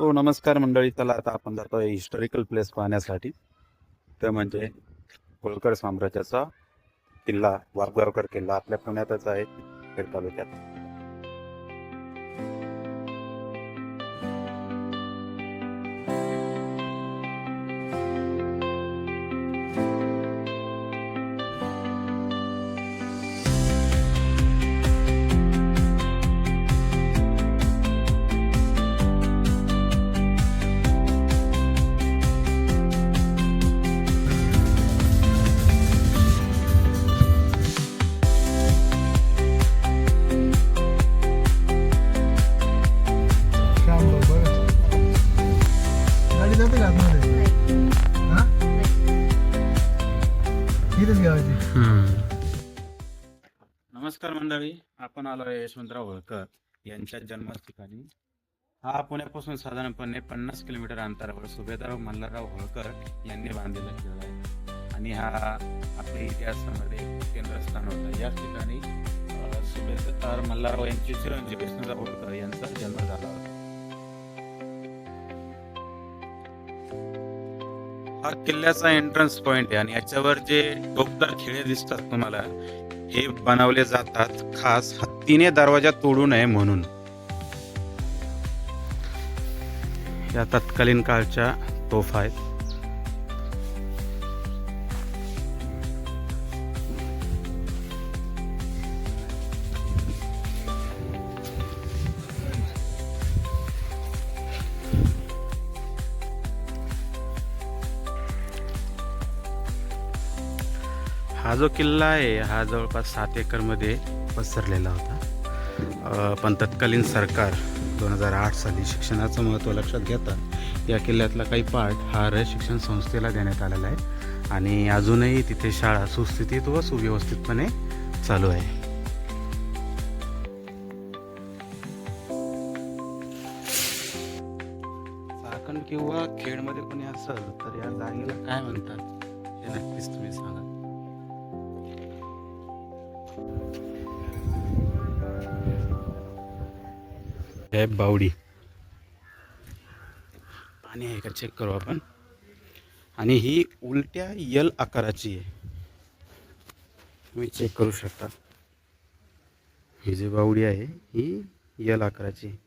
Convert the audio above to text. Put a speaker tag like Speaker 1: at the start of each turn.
Speaker 1: हो नमस्कार मंडळी. चला आता आपण जातोय हिस्टॉरिकल प्लेस पाहण्यासाठी. ते म्हणजे होळकर साम्राज्याचा किल्ला, वाघगावकर किल्ला आपल्या पुण्यातच आहे, खेड तालुक्यात.
Speaker 2: श्याम बरोबर गाडी जाते का आतमध्ये? हा इथेच गावाची.
Speaker 1: नमस्कार मंडळी, आपण आलो आहे यशवंतराव होळकर यांच्या जन्मस्थानी. हा पुण्यापासून साधारणपणे 50 किलोमीटर अंतरावर सुभेदार मल्हारराव होळकर यांनी बांधलेला किल्ला आहे आणि हा आपल्या इतिहासामध्ये केंद्रस्थान होता. याच ठिकाणी सुभेदार मल्हारराव यांचे चिरंजीव यशवंतराव होळकर यांचा जन्म झाला होता. हा किल्ल्याचा एंट्रन्स पॉइंट आहे आणि याच्यावर जे टोकदार खिळे दिसतात तुम्हाला, हे बनवले जातात खास हत्तीने दरवाजा तोडू नये म्हणून. या तत्कालीन काळच्या तोफा आहेत. हा जो किल्ला आहे हा जवळपास 7 एकरमध्ये पसरलेला होता. पण तत्कालीन सरकार 2008 साली शिक्षणाचं महत्त्व लक्षात घेता या किल्ल्यातला काही पार्ट हा रयत शिक्षण संस्थेला देण्यात आलेला आहे आणि अजूनही तिथे शाळा सुस्थितीत व सुव्यवस्थितपणे चालू आहे. चाकण किंवा खेडमध्ये कोणी असेल तर या जागेला काय म्हणतात हे नक्कीच तुम्ही सांगा. हे बावडी पाणी आहे का चेक करू आपण. आणि ही उलट्या यल आकाराची आहे, तुम्ही चेक करू शकता. ही जी बावडी आहे ही यल आकाराची आहे.